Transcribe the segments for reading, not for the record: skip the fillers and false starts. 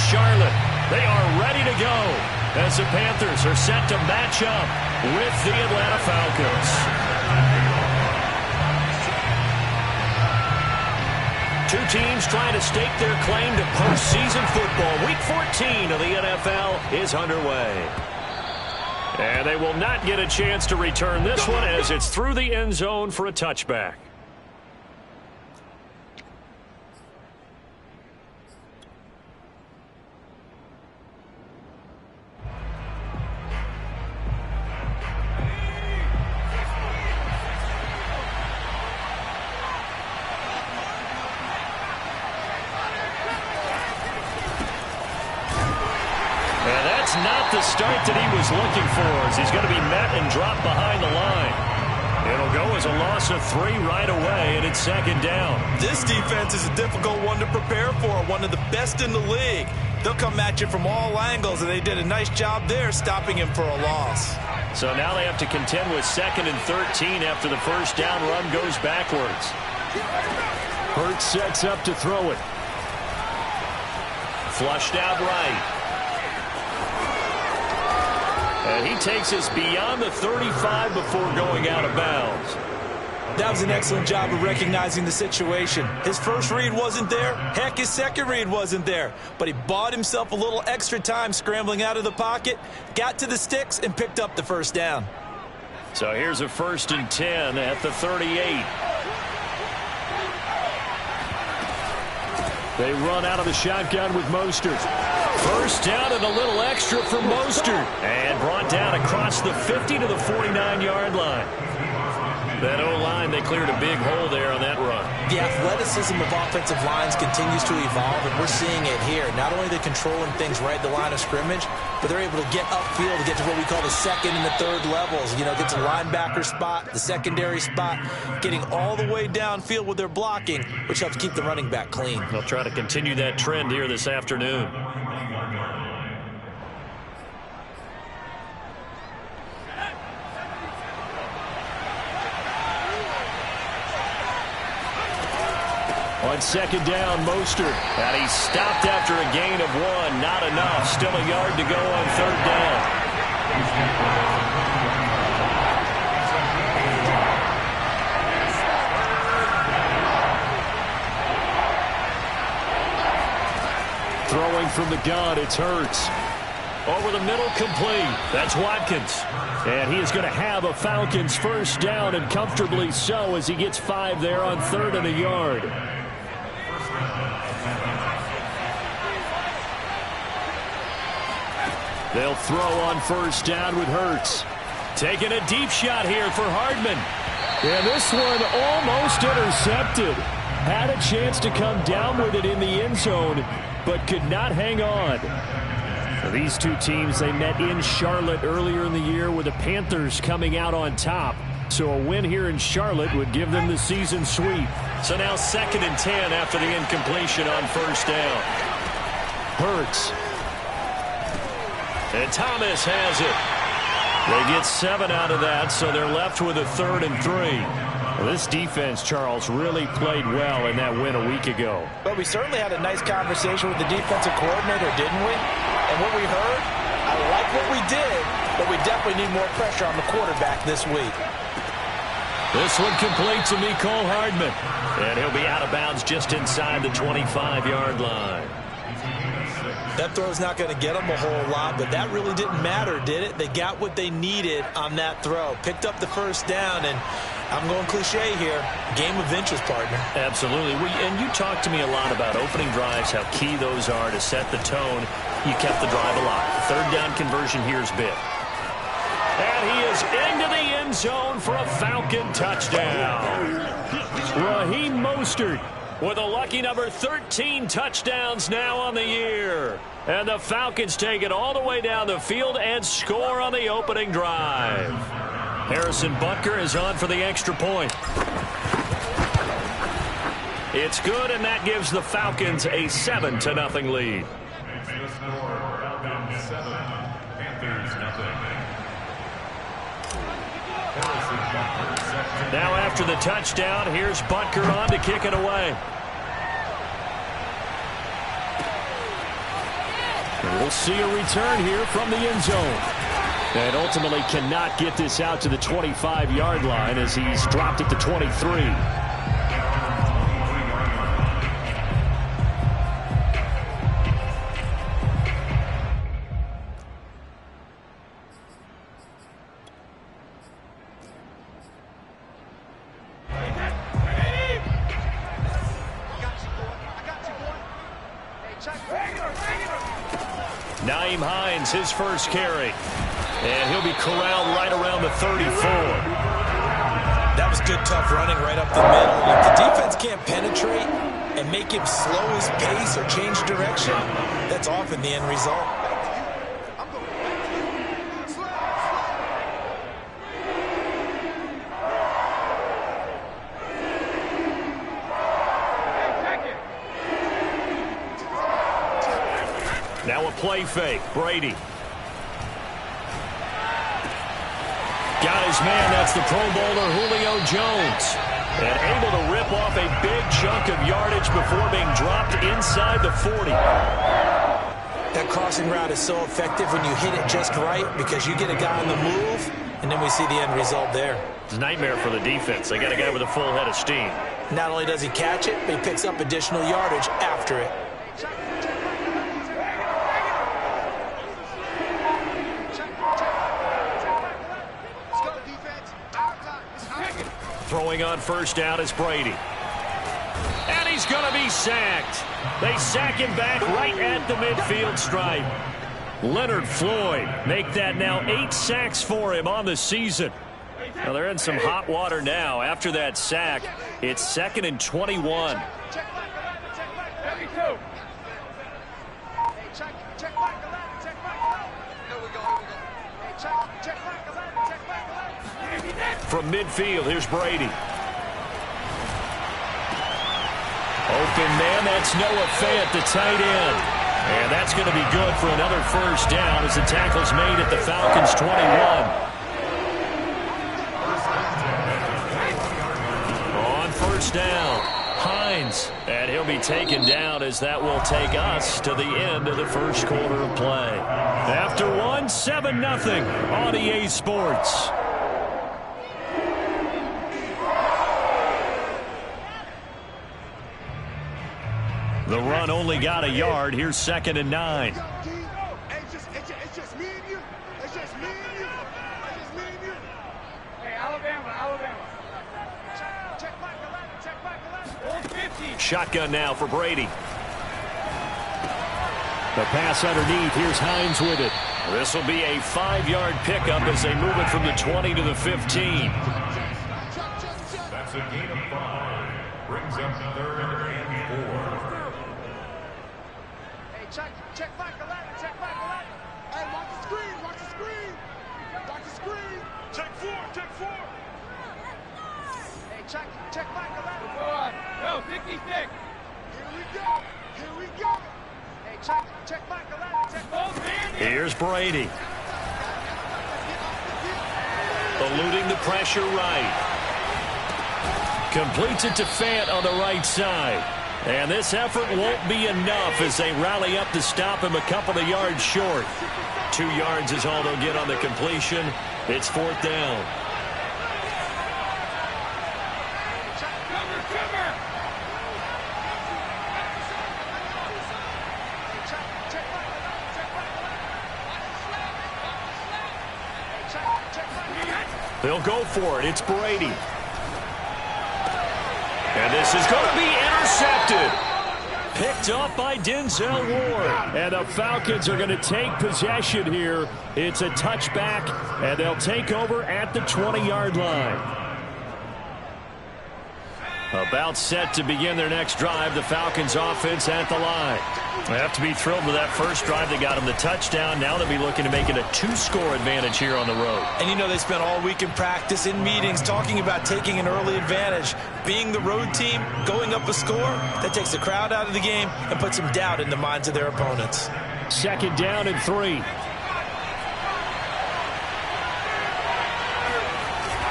Charlotte. They are ready to go as the Panthers are set to match up with the Atlanta Falcons. Two teams trying to stake their claim to postseason football. Week 14 of the NFL is underway. And they will not get a chance to return this one as it's through the end zone for a touchback. Not the start that he was looking for, as he's going to be met and dropped behind the line. It'll go as a loss of 3 right away, and it's second down. This defense is a difficult one to prepare for, one of the best in the league. They'll come at you from all angles, and they did a nice job there stopping him for a loss. So now they have to contend with 2nd and 13 after the first down run goes backwards. Hurts sets up to throw it. Flushed out right. And he takes us beyond the 35 before going out of bounds. That was an excellent job of recognizing the situation. His first read wasn't there. Heck, his second read wasn't there. But he bought himself a little extra time scrambling out of the pocket, got to the sticks, and picked up the first down. So here's a 1st and 10 at the 38. They run out of the shotgun with Mostert. First down and a little extra for Mostert. And brought down across the 50 to the 49-yard line. That O-line, they cleared a big hole there on that run. The athleticism of offensive lines continues to evolve, and we're seeing it here. Not only are they controlling things right at the line of scrimmage, but they're able to get upfield to get to what we call the 2nd and the 3rd levels. You know, get to the linebacker spot, the secondary spot, getting all the way downfield with their blocking, which helps keep the running back clean. They'll try to continue that trend here this afternoon. On second down, Mostert. And he stopped after a gain of 1. Not enough. Still a yard to go on 3rd down. Throwing from the gun, it's Hurts. Over the middle, complete. That's Watkins. And he is going to have a Falcons first down, and comfortably so, as he gets 5 there on 3rd and a yard. They'll throw on first down with Hurts. Taking a deep shot here for Hardman. And this one almost intercepted. Had a chance to come down with it in the end zone, but could not hang on. These two teams, they met in Charlotte earlier in the year with the Panthers coming out on top. So a win here in Charlotte would give them the season sweep. So now 2nd and 10 after the incompletion on first down. Hurts. And Thomas has it. They get 7 out of that, so they're left with a 3rd and 3. Well, this defense, Charles, really played well in that win a week ago. But we certainly had a nice conversation with the defensive coordinator, didn't we? And what we heard, I like what we did, but we definitely need more pressure on the quarterback this week. This one complete to Mecole Hardman. And he'll be out of bounds just inside the 25-yard line. That throw's not going to get them a whole lot, but that really didn't matter, did it? They got what they needed on that throw. Picked up the first down, and I'm going cliche here. Game of inches, partner. Absolutely. And you talked to me a lot about opening drives, how key those are to set the tone. You kept the drive alive. 3rd down conversion here is big. And he is into the end zone for a Falcon touchdown. Raheem Mostert with a lucky number 13 touchdowns now on the year. And the Falcons take it all the way down the field and score on the opening drive. Harrison Butker is on for the extra point. It's good, and that gives the Falcons a 7-0 lead. Now after the touchdown, here's Butker on to kick it away. And we'll see a return here from the end zone. And ultimately cannot get this out to the 25-yard line as he's dropped it to 23. His first carry. And he'll be corralled right around the 34. That was good, tough running right up the middle. If the defense can't penetrate and make him slow his pace or change direction, that's often the end result. Now a play fake. Brady. Got his man. That's the Pro Bowler Julio Jones. And able to rip off a big chunk of yardage before being dropped inside the 40. That crossing route is so effective when you hit it just right because you get a guy on the move, and then we see the end result there. It's a nightmare for the defense. They got a guy with a full head of steam. Not only does he catch it, but he picks up additional yardage after it. Throwing on first down is Brady. And he's going to be sacked. They sack him back right at the midfield stripe. Leonard Floyd make that now 8 sacks for him on the season. Now they're in some hot water now. After that sack, it's 2nd and 21. From midfield, here's Brady. Open man, that's Noah Fant, the tight end. And that's going to be good for another first down as the tackle's made at the Falcons' 21. On first down, Hines. And he'll be taken down as that will take us to the end of the first quarter of play. After one, 7-0 on EA Sports. The run only got a yard. Here's 2nd and 9. It's just me and you. It's just me and you. It's just me and you. Hey, Alabama. Check back 11. Shotgun now for Brady. The pass underneath. Here's Hines with it. This will be a 5-yard pickup as they move it from the 20 to the 15. That's a gain of 5. Brings up 3rd and 4. Check back 11. Hey, watch the screen. Check 4. Hey, check back 11. Go on. Go, 56. Here we go. Hey, check back 11. Here's Brady. Eluding the pressure right. Completes it to Fant on the right side. And this effort won't be enough as they rally up to stop him a couple of yards short. 2 yards is all they'll get on the completion. It's 4th down. They'll go for it. It's Brady. And this is going to be intercepted. Picked up by Denzel Ward. And the Falcons are going to take possession here. It's a touchback, and they'll take over at the 20-yard line. About set to begin their next drive. The Falcons offense at the line. They have to be thrilled with that first drive. They got them the touchdown. Now they'll be looking to make it a 2-score advantage here on the road. And you know they spent all week in practice, in meetings, talking about taking an early advantage. Being the road team, going up a score, that takes the crowd out of the game and puts some doubt in the minds of their opponents. 2nd down and 3.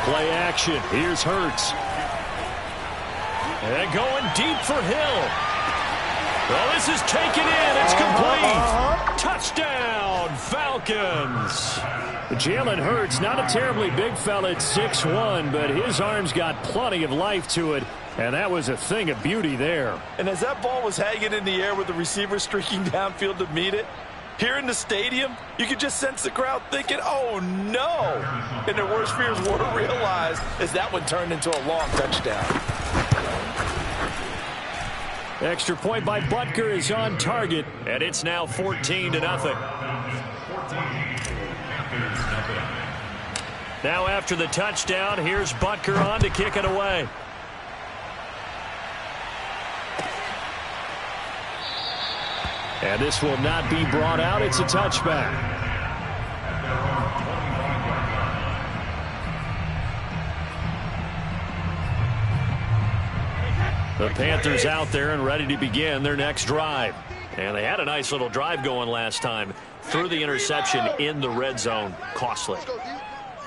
Play action. Here's Hurts. And going deep for Hill. Well, this is taken in. It's complete. Touchdown. Falcons. Jalen Hurts, not a terribly big fella at 6'1", but his arms got plenty of life to it, and that was a thing of beauty there. And as that ball was hanging in the air with the receiver streaking downfield to meet it, here in the stadium, you could just sense the crowd thinking, oh, no. And their worst fears were realized as that one turned into a long touchdown. Extra point by Butker is on target. And it's now 14-0. Now after the touchdown, here's Butker on to kick it away. And this will not be brought out. It's a touchback. The Panthers out there and ready to begin their next drive. And they had a nice little drive going last time. Threw the interception in the red zone. Costly.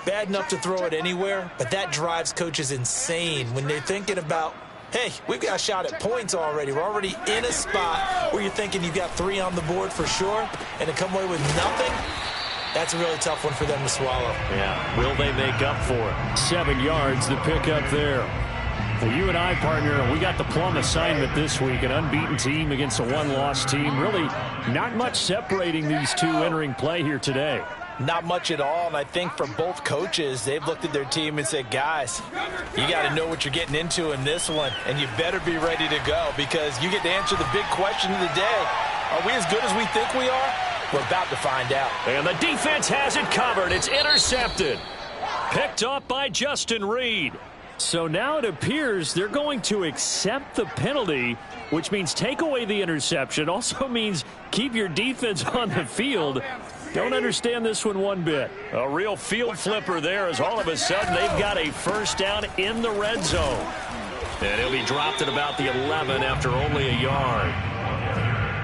Bad enough to throw it anywhere, but that drives coaches insane when they're thinking about, hey, we've got a shot at points already. We're already in a spot where you're thinking you've got 3 on the board for sure, and to come away with nothing, that's a really tough one for them to swallow. Yeah, will they make up for it? 7 yards, the pickup there. The you and I, partner, we got the plum assignment this week, an unbeaten team against a one-loss team. Really not much separating these two entering play here today. Not much at all, and I think for both coaches, they've looked at their team and said, guys, you got to know what you're getting into in this one, and you better be ready to go because you get to answer the big question of the day. Are we as good as we think we are? We're about to find out. And the defense has it covered. It's intercepted. Picked up by Justin Reed. So now it appears they're going to accept the penalty, which means take away the interception. Also means keep your defense on the field. Don't understand this one bit. A real field flipper there as all of a sudden they've got a first down in the red zone. And it'll be dropped at about the 11 after only a yard.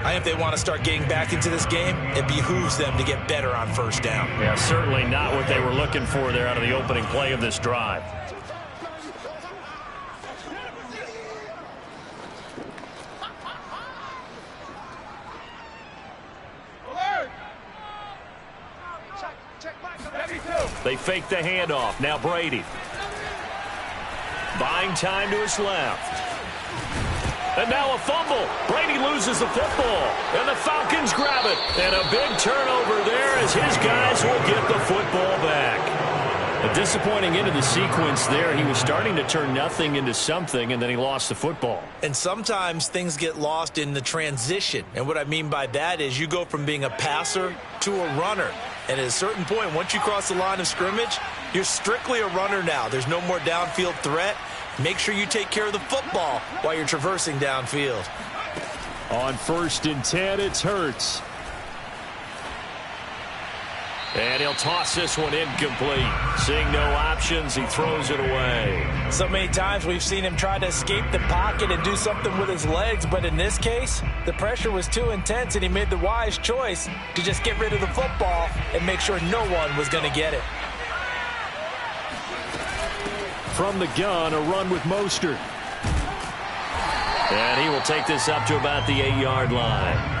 I think if they want to start getting back into this game, it behooves them to get better on first down. Yeah, certainly not what they were looking for there out of the opening play of this drive. They fake the handoff. Now Brady. Buying time to his left. And now a fumble. Brady loses the football. And the Falcons grab it. And a big turnover there as his guys will get the football back. A disappointing end of the sequence there. He was starting to turn nothing into something, and then he lost the football. And sometimes things get lost in the transition. And what I mean by that is you go from being a passer to a runner. And at a certain point, once you cross the line of scrimmage, you're strictly a runner now. There's no more downfield threat. Make sure you take care of the football while you're traversing downfield. On 1st and 10, it's Hurts. And he'll toss this one incomplete. Seeing no options, he throws it away. So many times we've seen him try to escape the pocket and do something with his legs, but in this case, the pressure was too intense and he made the wise choice to just get rid of the football and make sure no one was going to get it. From the gun, a run with Mostert. And he will take this up to about the 8-yard line.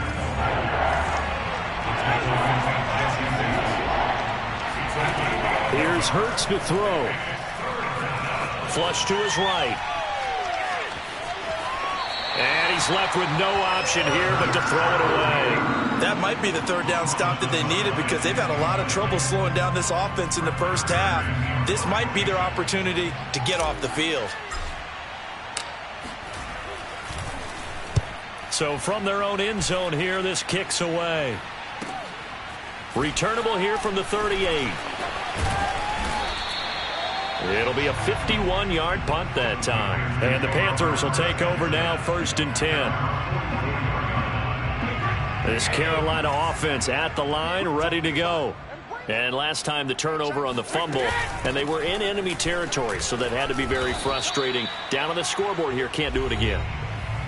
Here's Hurts to throw. Flush to his right. And he's left with no option here but to throw it away. That might be the 3rd down stop that they needed because they've had a lot of trouble slowing down this offense in the first half. This might be their opportunity to get off the field. So from their own end zone here, this kicks away. Returnable here from the 38. It'll be a 51-yard punt that time. And the Panthers will take over now 1st and 10. This Carolina offense at the line, ready to go. And last time the turnover on the fumble, and they were in enemy territory, so that had to be very frustrating. Down on the scoreboard here, can't do it again.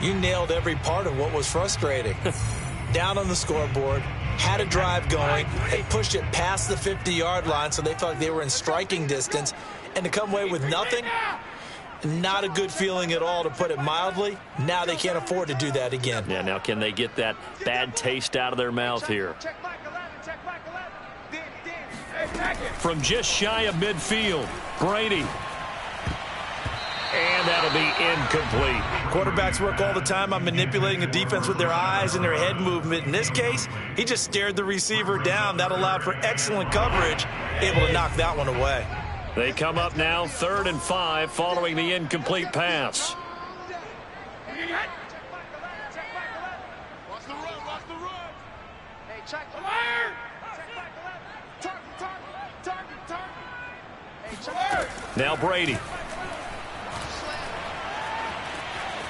You nailed every part of what was frustrating. Down on the scoreboard, had a drive going, and pushed it past the 50-yard line so they felt like they were in striking distance. And to come away with nothing, not a good feeling at all, to put it mildly. Now they can't afford to do that again. Yeah, now can they get that bad taste out of their mouth here? From just shy of midfield, Brady. And that'll be incomplete. Quarterbacks work all the time on manipulating a defense with their eyes and their head movement. In this case, he just stared the receiver down. That allowed for excellent coverage, able to knock that one away. They come up now 3rd and 5 following the incomplete pass. Watch the run, watch the run. Hey, check the fire. Check back the left. Target. Hey, check. Now Brady.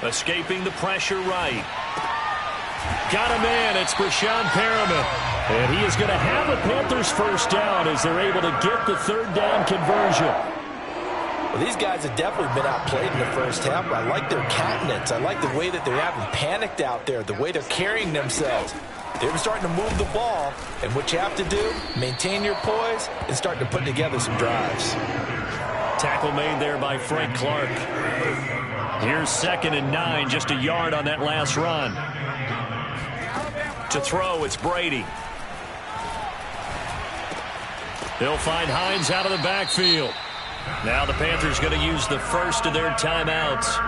Escaping the pressure right. Got him in. It's Brashad Perriman. And he is going to have the Panthers first down as they're able to get the 3rd down conversion. Well, these guys have definitely been outplayed in the first half. I like their countenance. I like the way that they're having panicked out there, the way they're carrying themselves. They're starting to move the ball, and what you have to do, maintain your poise and start to put together some drives. Tackle made there by Frank Clark. Here's 2nd and 9, just a yard on that last run. To throw, it's Brady. They'll find Hines out of the backfield. Now the Panthers going to use the first of their timeouts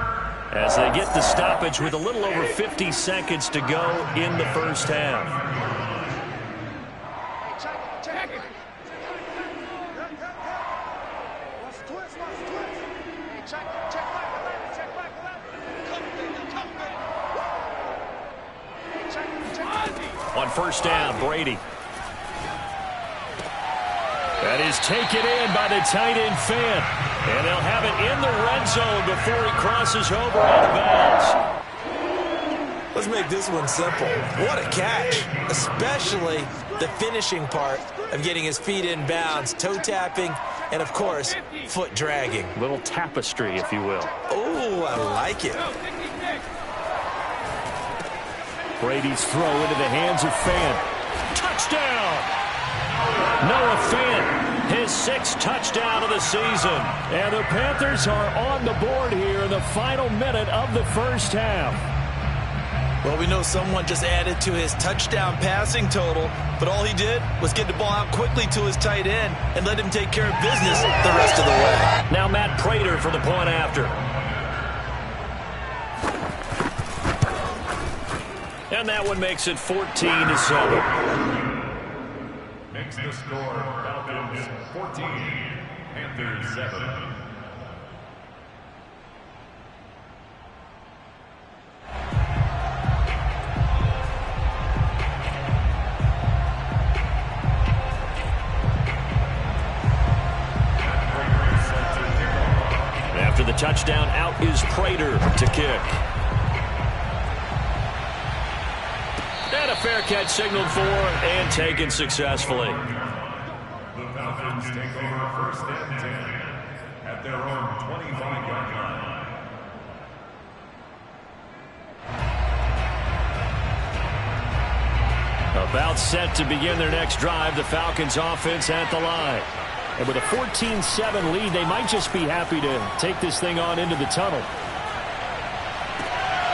as they get the stoppage with a little over 50 seconds to go in the first half. On first down, Brady. That is taken in by the tight end Fant. And they'll have it in the red zone before he crosses over out of bounds. Let's make this one simple. What a catch, especially the finishing part of getting his feet in bounds, toe tapping, and, of course, foot dragging. Little tapestry, if you will. Oh, I like it. Brady's throw into the hands of Fant. Touchdown! Noah Fant, his 6th touchdown of the season. And the Panthers are on the board here in the final minute of the first half. Well, we know someone just added to his touchdown passing total, but all he did was get the ball out quickly to his tight end and let him take care of business the rest of the way. Now Matt Prater for the point after. And that one makes it 14-7. Makes the score Falcons 14, Panthers 7. After the touchdown, out is Prater to kick. And a fair catch signaled for and taken successfully. The Falcons take over 1st and 10 at their own 25-yard line. About set to begin their next drive, the Falcons offense at the line. And with a 14-7 lead, they might just be happy to take this thing on into the tunnel.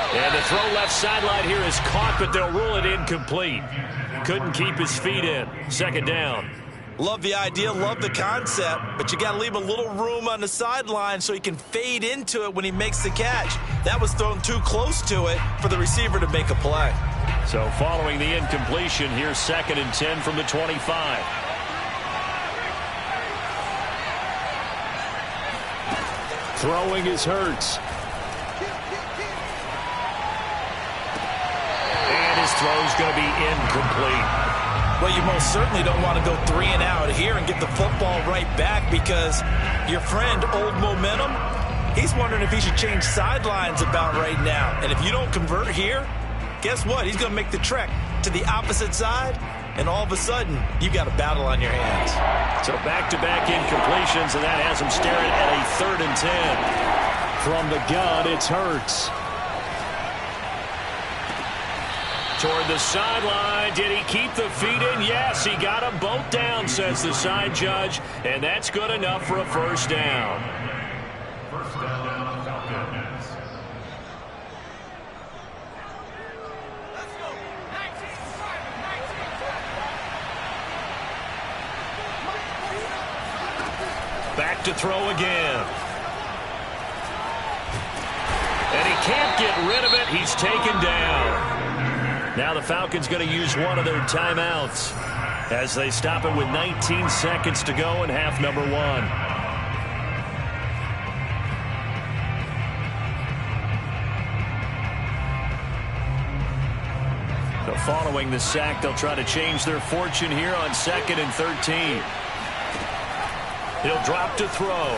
And the throw left sideline here is caught, but they'll rule it incomplete. Couldn't keep his feet in. 2nd down. Love the idea, love the concept, but you got to leave a little room on the sideline so he can fade into it when he makes the catch. That was thrown too close to it for the receiver to make a play. So following the incompletion, here's 2nd and 10 from the 25. Throwing is Hurts. And his throw's going to be incomplete. Well, you most certainly don't want to go 3 and out here and get the football right back because your friend, Old Momentum, he's wondering if he should change sidelines about right now. And if you don't convert here, guess what? He's going to make the trek to the opposite side, and all of a sudden, you got a battle on your hands. So back-to-back incompletions, and that has him staring at a 3rd and 10. From the gun, it's Hurts. Toward the sideline. Did he keep the feet in? Yes, he got them both down, says the side judge, and that's good enough for a first down. First down, Falcons. Back to throw again. And he can't get rid of it. He's taken down. Now the Falcons going to use one of their timeouts as they stop it with 19 seconds to go in half number 1. Following the sack, they'll try to change their fortune here on 2nd and 13. He'll drop to throw.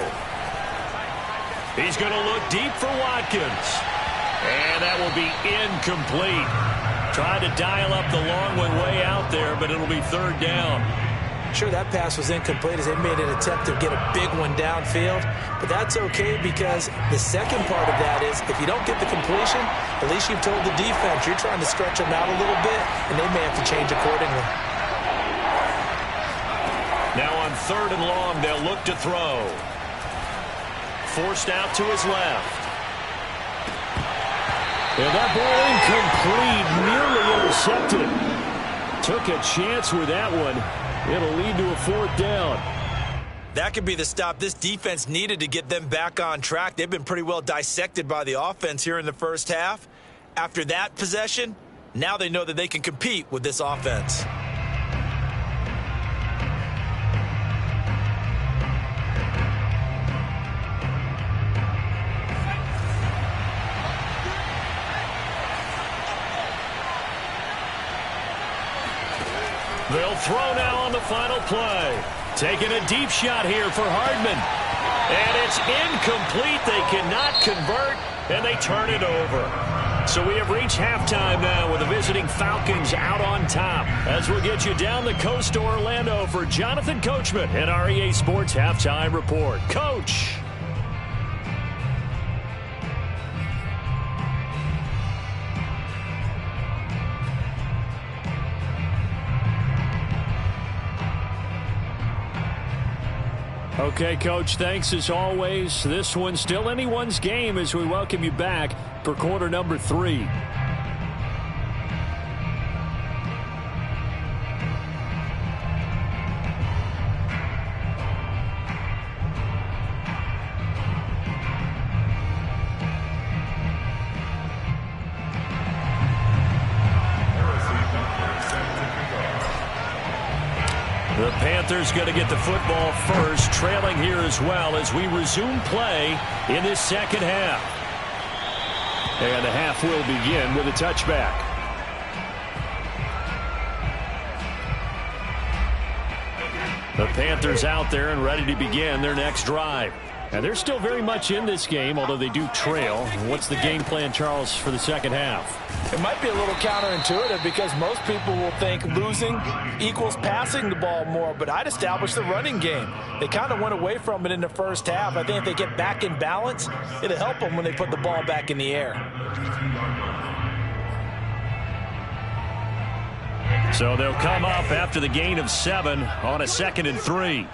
He's going to look deep for Watkins. And that will be incomplete. Trying to dial up the long one way out there, but it'll be 3rd down. Sure, that pass was incomplete as they made an attempt to get a big one downfield. But that's okay because the second part of that is if you don't get the completion, at least you've told the defense you're trying to stretch them out a little bit, and they may have to change accordingly. Now on 3rd and long, they'll look to throw. Forced out to his left. And that ball incomplete, nearly intercepted. Took a chance with that one. It'll lead to a 4th down. That could be the stop this defense needed to get them back on track. They've been pretty well dissected by the offense here in the first half. After that possession, now they know that they can compete with this offense. They'll throw now on the final play. Taking a deep shot here for Hardman. And it's incomplete. They cannot convert, and they turn it over. So we have reached halftime now with the visiting Falcons out on top. As we'll get you down the coast to Orlando for Jonathan Coachman and our EA Sports Halftime Report. Coach. Okay, Coach, thanks as always. This one's still anyone's game as we welcome you back for quarter number 3. The Panthers going to get the football first, trailing here as well as we resume play in this second half. And the half will begin with a touchback. The Panthers out there and ready to begin their next drive. And they're still very much in this game, although they do trail. What's the game plan, Charles, for the second half? It might be a little counterintuitive because most people will think losing equals passing the ball more, but I'd establish the running game. They kind of went away from it in the first half. I think if they get back in balance, it'll help them when they put the ball back in the air. So they'll come up after the gain of 7 on a 2nd and 3.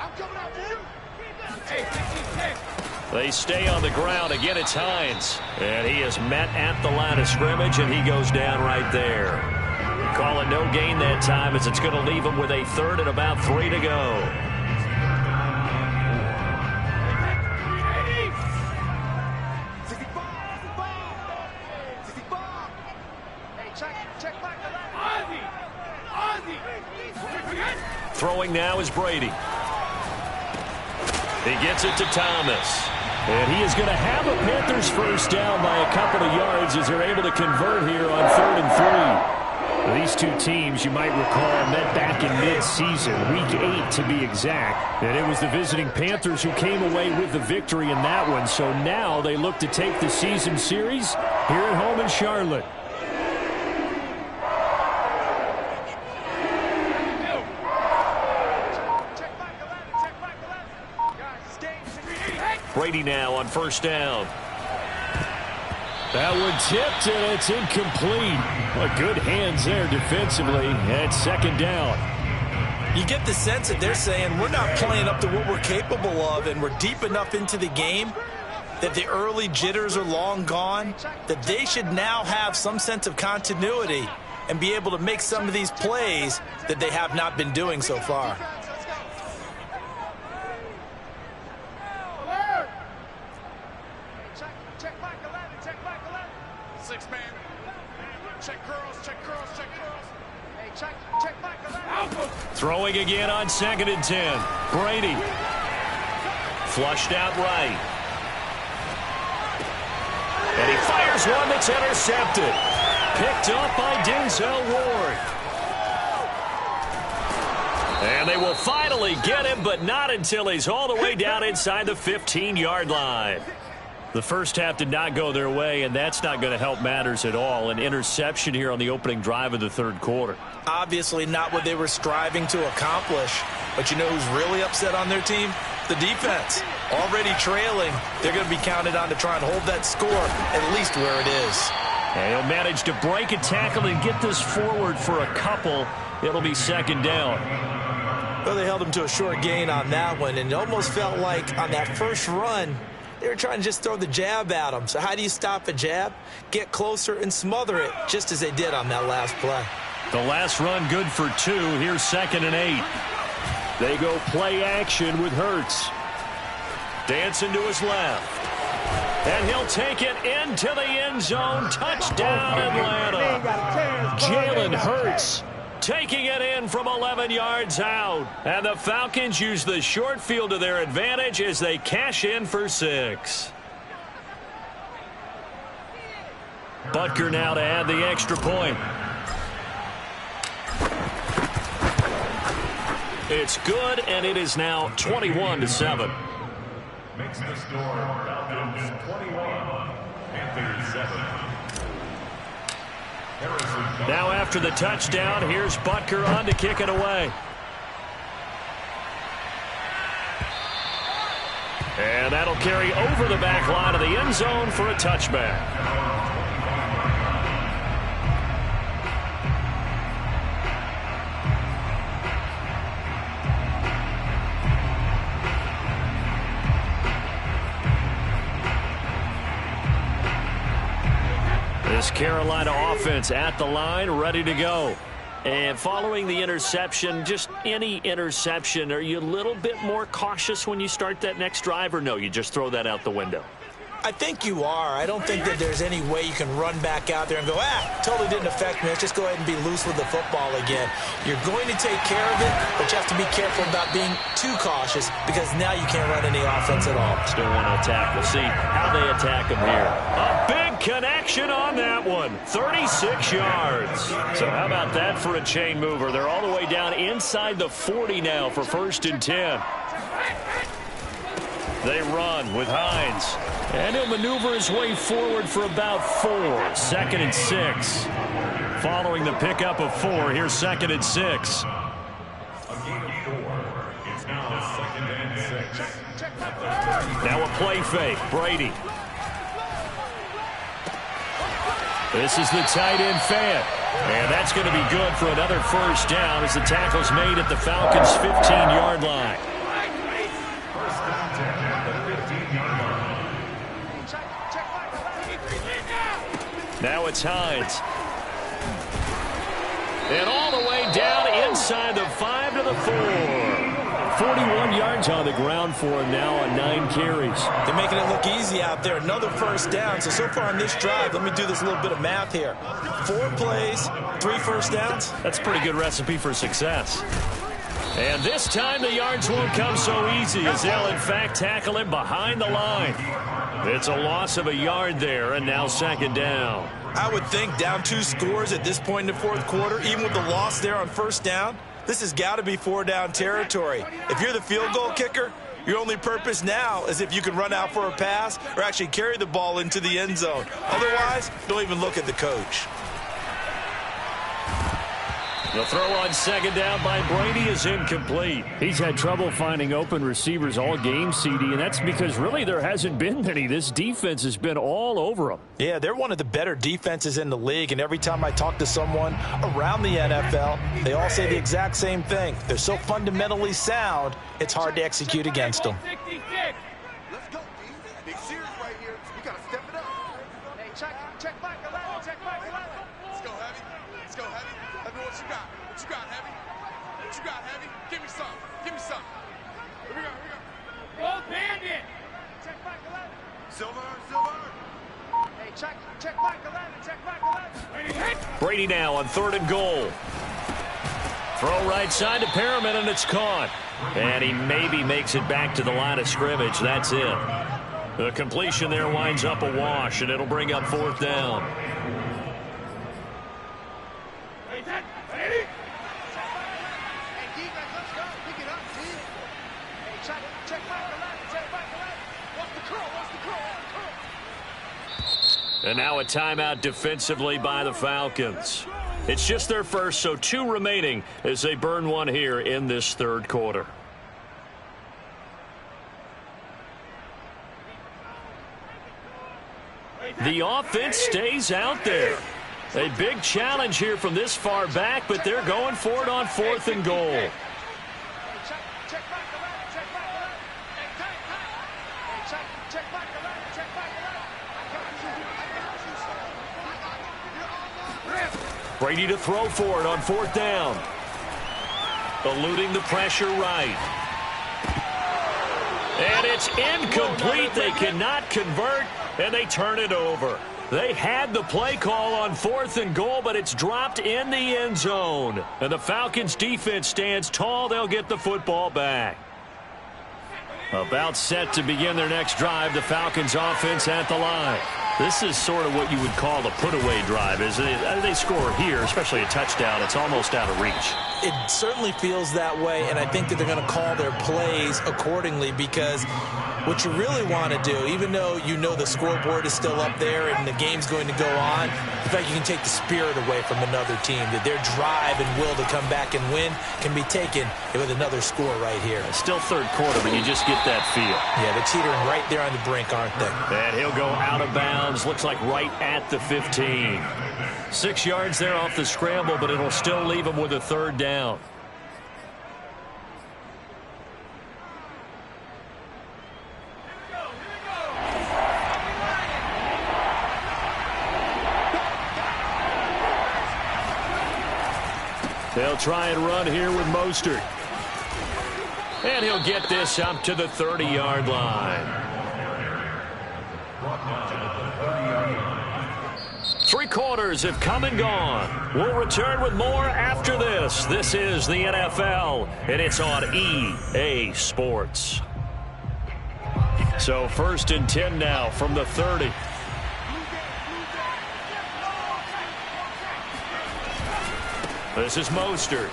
They stay on the ground. Again, it's Hines. And he is met at the line of scrimmage, and he goes down right there. Call it no gain that time as it's going to leave him with a 3rd and about 3 to go. Throwing now is Brady. He gets it to Thomas. And he is going to have a Panthers first down by a couple of yards as they're able to convert here on 3rd and 3. These two teams, you might recall, met back in mid-season, week 8 to be exact. And it was the visiting Panthers who came away with the victory in that one. So now they look to take the season series here at home in Charlotte. Brady now on first down. That one tipped, and it's incomplete. Well, good hands there defensively, and 2nd down. You get the sense that they're saying we're not playing up to what we're capable of, and we're deep enough into the game that the early jitters are long gone, that they should now have some sense of continuity and be able to make some of these plays that they have not been doing so far. Throwing again on 2nd and 10. Brady. Flushed out right. And he fires one that's intercepted. Picked up by Denzel Ward. And they will finally get him, but not until he's all the way down inside the 15-yard line. The first half did not go their way, and that's not going to help matters at all. An interception here on the opening drive of the third quarter. Obviously not what they were striving to accomplish. But you know who's really upset on their team? The defense. Already trailing. They're going to be counted on to try and hold that score at least where it is. And he'll manage to break a tackle and get this forward for a couple. It'll be 2nd down. Well, they held him to a short gain on that one, and it almost felt like on that first run, they were trying to just throw the jab at him. So how do you stop a jab? Get closer and smother it, just as they did on that last play. The last run good for 2. Here's 2nd and 8. They go play action with Hurts. Dancing to his left. And he'll take it into the end zone. Touchdown, Atlanta. Jalen Hurts taking it in from 11 yards out. And the Falcons use the short field to their advantage as they cash in for 6. Butker now to add the extra point. It's good, and it is now 21-7. Makes the score Falcons 21, Panthers 7. Now after the touchdown, here's Butker on to kick it away. And that'll carry over the back line of the end zone for a touchback. This Carolina offense at the line, ready to go. And following the interception, just any interception, are you a little bit more cautious when you start that next drive, or no, you just throw that out the window? I think you are. I don't think that there's any way you can run back out there and go, totally didn't affect me. Let's just go ahead and be loose with the football again. You're going to take care of it, but you have to be careful about being too cautious because now you can't run any offense at all. Still want to attack. We'll see how they attack him here. A big connection on that one. 36 yards. So how about that for a chain mover? They're all the way down inside the 40 now for 1st and 10. They run with Hines. And he'll maneuver his way forward for about 4. 2nd and 6. Following the pickup of 4, here's 2nd and 6. A gain of 4. It's now 2nd and 6. Now a play fake. Brady. This is the tight end Fant. And that's going to be good for another 1st down as the tackle's made at the Falcons' 15-yard line. Now it's Hines. And all the way down inside the 5 to the 4. 41 yards on the ground for him now on 9 carries. They're making it look easy out there. Another 1st down. So far on this drive, let me do this little bit of math here. 4 plays, 3 1st downs. That's a pretty good recipe for success. And this time the yards won't come so easy as they'll in fact tackle him behind the line. It's a loss of a yard there, and now 2nd down. I would think down 2 scores at this point in the 4th quarter, even with the loss there on 1st down, this has got to be 4-down territory. If you're the field goal kicker, your only purpose now is if you can run out for a pass or actually carry the ball into the end zone. Otherwise, don't even look at the coach. The throw on 2nd down by Brady is incomplete. He's had trouble finding open receivers all game, CD, and that's because really there hasn't been many. This defense has been all over them. Yeah, they're one of the better defenses in the league, and every time I talk to someone around the NFL, they all say the exact same thing. They're so fundamentally sound, it's hard to execute against them. Let's go, D. Big series right here. We got to step it up. Hey, check back 11. Check back 11. Let's go, Heavy. Let's go, Heavy. Let me know what you got. What you got, Heavy? What you got, Heavy? Give me some. Give me some. Here we go. Here we go. Go, Bandit. Check back 11. Silver. Hey, check back 11. Check back 11. Brady now on 3rd and goal. Throw right side to Perriman, and it's caught. And he maybe makes it back to the line of scrimmage. That's it. The completion there winds up a wash, and it'll bring up 4th down. And now a timeout defensively by the Falcons. It's just their first, so 2 remaining as they burn one here in this 3rd quarter. The offense stays out there. A big challenge here from this far back, but they're going for it on 4th and goal. Brady to throw for it on 4th down. Eluding the pressure right. And it's incomplete. They cannot convert, and they turn it over. They had the play call on 4th and goal, but it's dropped in the end zone. And the Falcons defense stands tall. They'll get the football back. About set to begin their next drive, the Falcons offense at the line. This is sort of what you would call the put-away drive, isn't it? They score here, especially a touchdown. It's almost out of reach. It certainly feels that way, and I think that they're going to call their plays accordingly, because what you really want to do, even though you know the scoreboard is still up there and the game's going to go on, the fact you can take the spirit away from another team, that their drive and will to come back and win can be taken with another score right here. Still 3rd quarter, but you just get that feel. Yeah, they're teetering right there on the brink, aren't they? And he'll go out of bounds. Looks like right at the 15. 6 yards there off the scramble, but it'll still leave him with a 3rd down. They'll try and run here with Mostert. And he'll get this up to the 30-yard line. 3 quarters have come and gone. We'll return with more after this. This is the NFL, and it's on EA Sports. So 1st and 10 now from the 30. This is Mostert.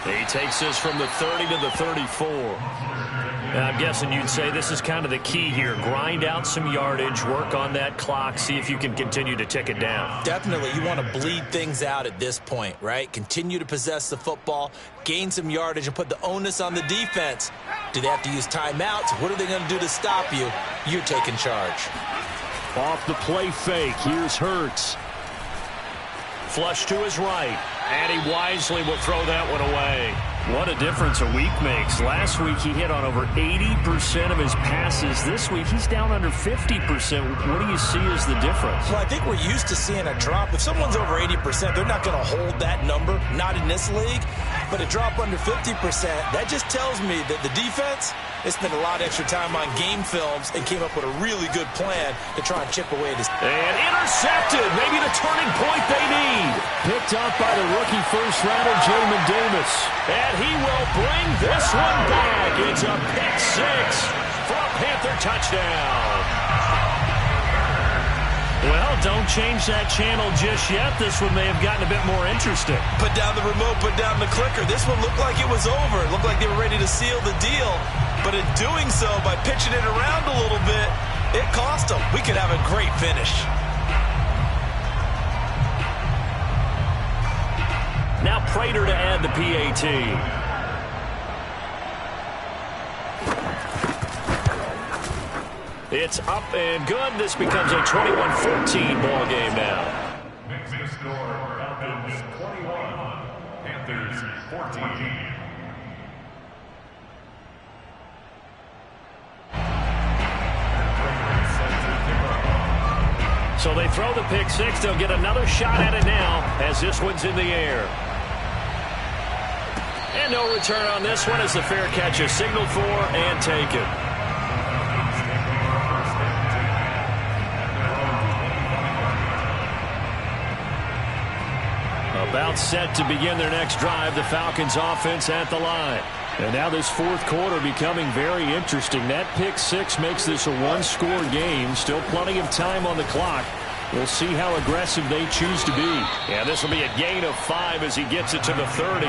He takes this from the 30 to the 34. And I'm guessing you'd say this is kind of the key here. Grind out some yardage, work on that clock, see if you can continue to tick it down. Definitely. You want to bleed things out at this point, right? Continue to possess the football, gain some yardage, and put the onus on the defense. Do they have to use timeouts? What are they going to do to stop you? You're taking charge. Off the play fake, here's Hurts. Flush to his right, and he wisely will throw that one away. What a difference a week makes. Last week he hit on over 80% of his passes. This week he's down under 50%. What do you see as the difference? Well, I think we're used to seeing a drop. If someone's over 80%, they're not going to hold that number, not in this league. But a drop under 50%, that just tells me that the defense, they spent a lot of extra time on game films and came up with a really good plan to try and chip away at this. And intercepted. Maybe the turning point they need. Picked up by the rookie first-rounder, Jamin Davis. And he will bring this one back. It's a pick 6 for a Panther touchdown. Well, don't change that channel just yet. This one may have gotten a bit more interesting. Put down the remote, put down the clicker. This one looked like it was over. It looked like they were ready to seal the deal. But in doing so, by pitching it around a little bit, it cost them. We could have a great finish. Now Prater to add the PAT. It's up and good. This becomes a 21-14 ball game now. Makes the score Falcons 21, Panthers 14. So they throw the pick 6. They'll get another shot at it now as this one's in the air. And no return on this one as the fair catch is signaled for and taken. A About set to begin their next drive, the Falcons offense at the line. And now this fourth quarter becoming very interesting. That pick six makes this a one-score game. Still plenty of time on the clock. We'll see how aggressive they choose to be. Yeah, this will be a gain of 5 as he gets it to the 30.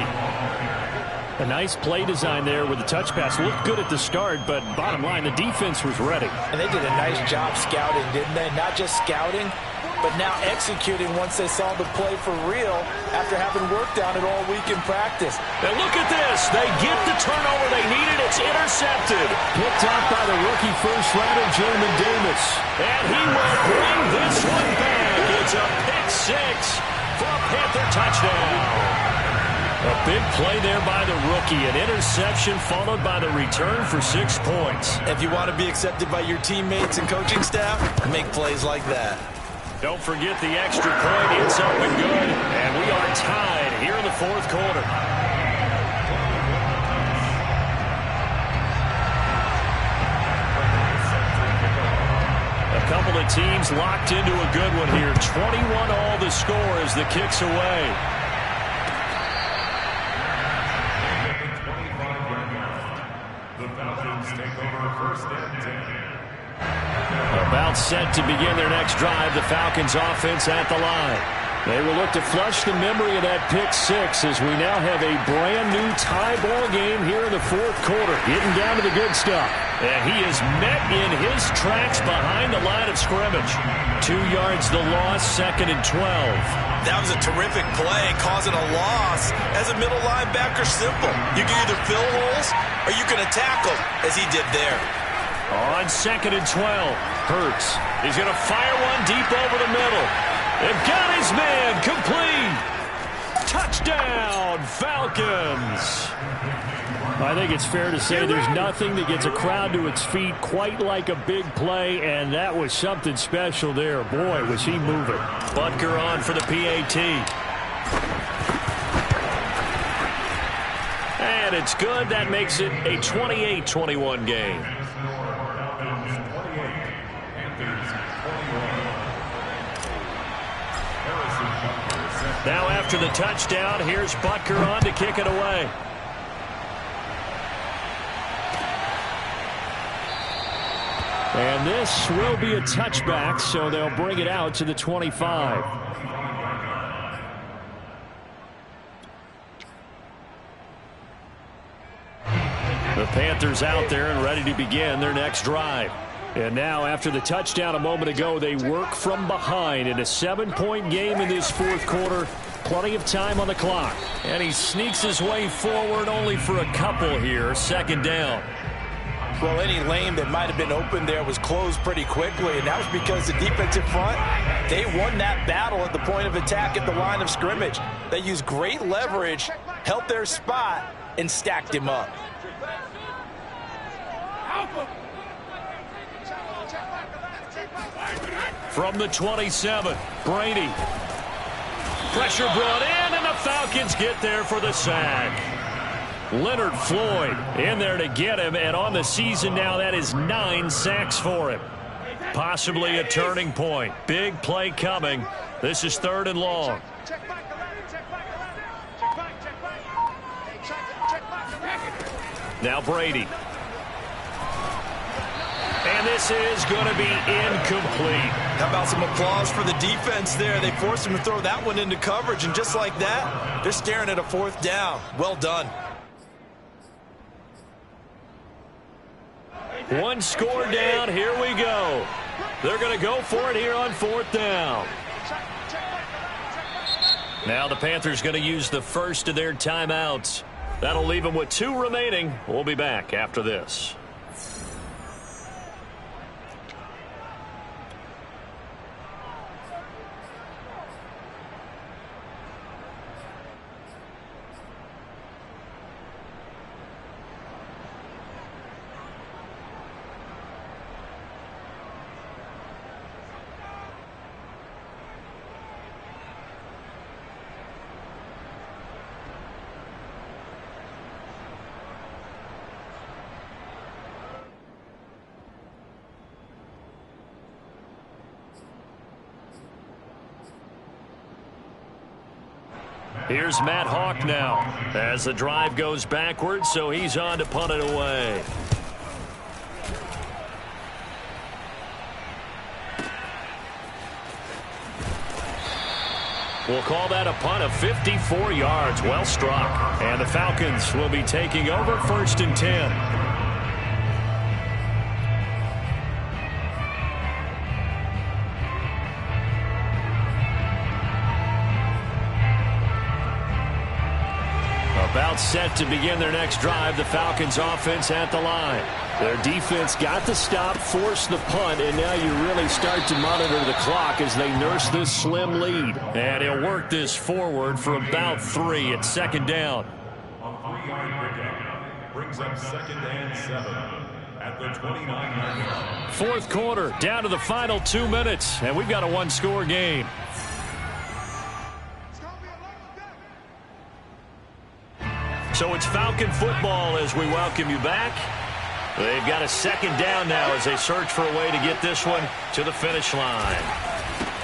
A nice play design there with the touch pass. Looked good at the start, but bottom line, the defense was ready. And they did a nice job scouting, didn't they? Not just scouting, but now executing once they saw the play for real after having worked on it all week in practice. And look at this. They get the turnover they needed. It's intercepted. Picked up by the rookie first-rounder, Jamin Davis. And he will bring this one back. It's a pick six for a Panther touchdown. A big play there by the rookie. An interception followed by the return for 6 points. If you want to be accepted by your teammates and coaching staff, make plays like that. Don't forget the extra point. It's up and good. And we are tied here in the fourth quarter. A couple of teams locked into a good one here. 21 all the score as the kick's away. The Falcons take over first and 10. About set to begin their next drive, the Falcons offense at the line. They will look to flush the memory of that pick six as we now have a brand new tie ball game here in the fourth quarter. Getting down to the good stuff. And he is met in his tracks behind the line of scrimmage. 2 yards the loss, 2nd and 12. That was a terrific play, causing a loss. As a middle linebacker, simple. You can either fill holes or you can attack them, as he did there. On 2nd and 12, Hurts. He's going to fire one deep over the middle. They've got his man complete. Touchdown, Falcons. I think it's fair to say there's nothing that gets a crowd to its feet quite like a big play, and that was something special there. Boy, was he moving. Butker on for the PAT. And it's good. That makes it a 28-21 game. Now after the touchdown, here's Butker on to kick it away. And this will be a touchback, so they'll bring it out to the 25. The Panthers out there and ready to begin their next drive. And now, after the touchdown a moment ago, they work from behind in a 7-point game in this fourth quarter. Plenty of time on the clock. And he sneaks his way forward only for a couple here. 2nd down. Well, any lane that might have been open there was closed pretty quickly, and that was because the defensive front, they won that battle at the point of attack at the line of scrimmage. They used great leverage, held their spot, and stacked him up. From the 27, Brady. Pressure brought in, and the Falcons get there for the sack. Leonard Floyd in there to get him, and on the season now, that is 9 sacks for him. Possibly a turning point. Big play coming. This is 3rd and long. Now Brady. And this is going to be incomplete. How about some applause for the defense there? They forced him to throw that one into coverage, and just like that, they're staring at a 4th down. Well done. One score down. Here we go. They're going to go for it here on 4th down. Now the Panthers going to use the first of their timeouts. That'll leave them with 2 remaining. We'll be back after this. Here's Matt Hawk now as the drive goes backwards, so he's on to punt it away. We'll call that a punt of 54 yards. Well struck. And the Falcons will be taking over 1st and 10. About set to begin their next drive. The Falcons offense at the line. Their defense got the stop, forced the punt, and now you really start to monitor the clock as they nurse this slim lead. And he'll work this forward for about 3 at 2nd down. A 3-yard pickup brings up 2nd and 7 at the 29-yard line. 4th quarter, down to the final 2 minutes, and we've got a 1-score game. So it's Falcon football as we welcome you back. They've got a 2nd down now as they search for a way to get this one to the finish line.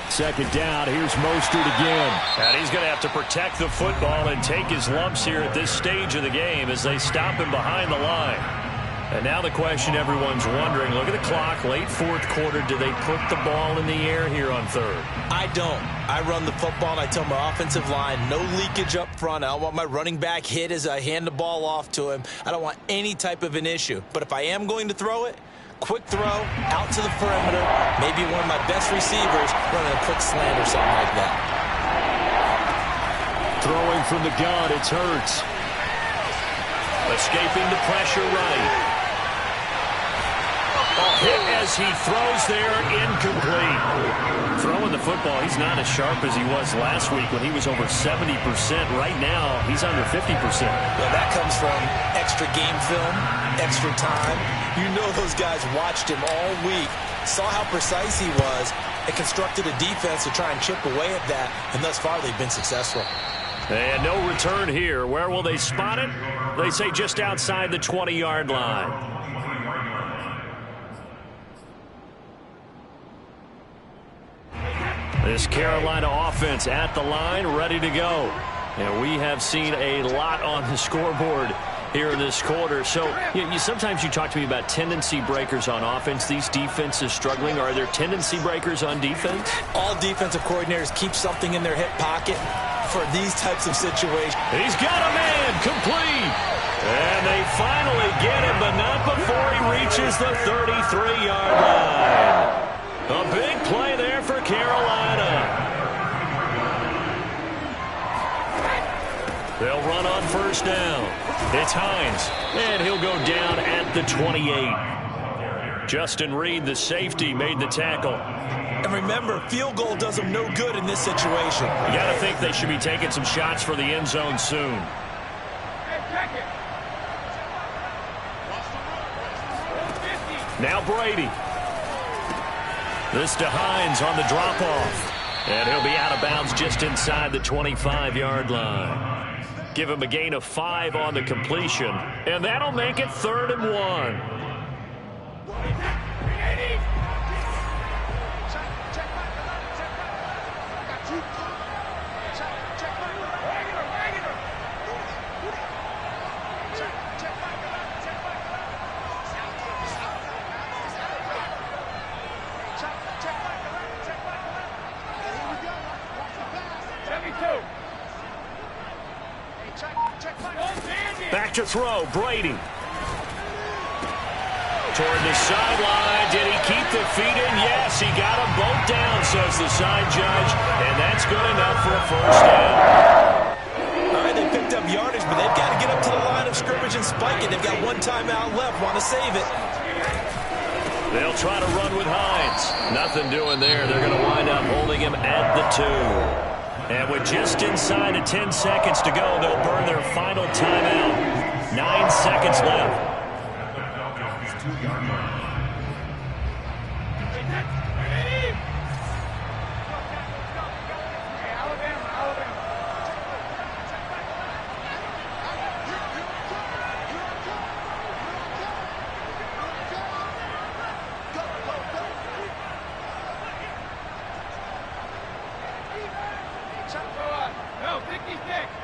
2nd down. Here's Mostert again. And he's going to have to protect the football and take his lumps here at this stage of the game as they stop him behind the line. And now the question everyone's wondering, look at the clock, late 4th quarter, do they put the ball in the air here on 3rd? I don't. I run the football and I tell my offensive line, no leakage up front. I don't want my running back hit as I hand the ball off to him. I don't want any type of an issue. But if I am going to throw it, quick throw, out to the perimeter, maybe one of my best receivers running a quick slant or something like that. Throwing from the gun, it's Hurts. Escaping the pressure right. Hit as he throws there, incomplete. Throwing the football, he's not as sharp as he was last week when he was over 70%. Right now, he's under 50%. Well, that comes from extra game film, extra time. You know those guys watched him all week, saw how precise he was, and constructed a defense to try and chip away at that, and thus far they've been successful. And no return here. Where will they spot it? They say just outside the 20-yard line. This Carolina offense at the line, ready to go. And we have seen a lot on the scoreboard here in this quarter. So sometimes you talk to me about tendency breakers on offense. These defenses struggling. Are there tendency breakers on defense? All defensive coordinators keep something in their hip pocket for these types of situations. He's got a man, complete. And they finally get him, but not before he reaches the 33-yard line. A big play there for Carolina. They'll run on 1st down. It's Hines, and he'll go down at the 28. Justin Reed, the safety, made the tackle. And remember, field goal does them no good in this situation. You got to think they should be taking some shots for the end zone soon. Now Brady. This to Hines on the drop-off. And he'll be out of bounds just inside the 25-yard line. Give him a gain of 5 on the completion. And that'll make it 3rd and 1. Back to throw, Brady. Toward the sideline. Did he keep the feet in? Yes, he got them both down, says the side judge. And that's good enough for a 1st down. All right, they picked up yardage, but they've got to get up to the line of scrimmage and spike it. They've got one timeout left. Want to save it. They'll try to run with Hines. Nothing doing there. They're going to wind up holding him at the 2. And with just inside of 10 seconds to go, they'll burn their final timeout. 9 seconds left. No, 56.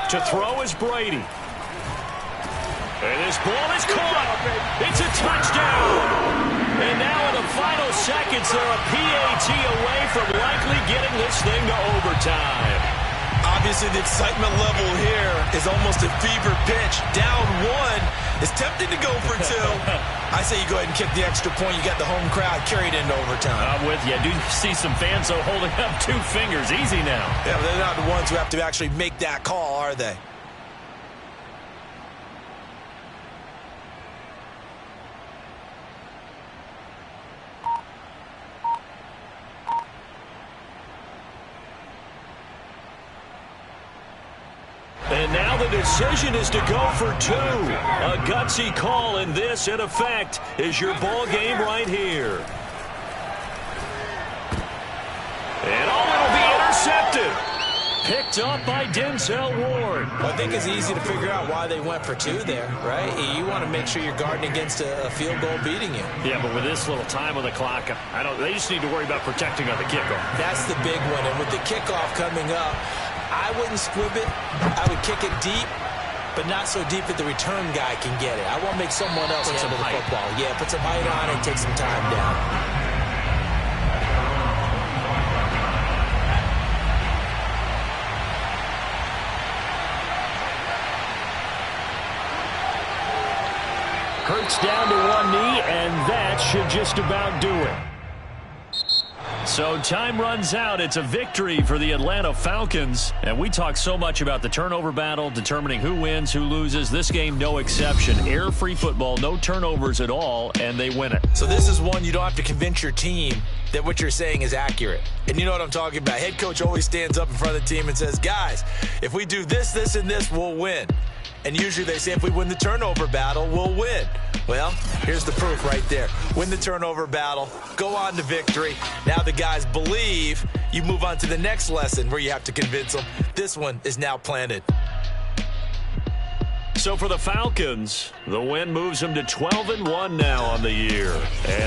To throw is Brady. And this ball is caught. It's a touchdown. And now in the final seconds, they're a PAT away from likely getting this thing to overtime. Obviously, the excitement level here is almost a fever pitch. Down one, is tempted to go for two. I say you go ahead and kick the extra point. You got the home crowd carried into overtime. I'm with you. I do see some fans, though, holding up 2 fingers. Easy now. Yeah, but they're not the ones who have to actually make that call, are they? And now the decision is to go for 2. A gutsy call, and this, in effect, is your ball game right here. And it'll be intercepted. Picked up by Denzel Ward. Well, I think it's easy to figure out why they went for 2 there, right? You want to make sure you're guarding against a field goal beating you. Yeah, but with this little time on the clock, they just need to worry about protecting on the kickoff. That's the big one, and with the kickoff coming up, I wouldn't squib it. I would kick it deep, but not so deep that the return guy can get it. I want to make someone else handle the football. Yeah, put some height on it, take some time down. Hurts down to one knee, and that should just about do it. So time runs out. It's a victory for the Atlanta Falcons. And we talk so much about the turnover battle, determining who wins, who loses. This game, no exception. Error-free football, no turnovers at all, and they win it. So this is one you don't have to convince your team that what you're saying is accurate. And you know what I'm talking about. Head coach always stands up in front of the team and says, guys, if we do this, this, and this, we'll win. And usually they say if we win the turnover battle, we'll win. Well, here's the proof right there. Win the turnover battle, go on to victory. Now the guys believe. You move on to the next lesson where you have to convince them. This one is now planted. So for the Falcons, the win moves them to 12-1 now on the year. And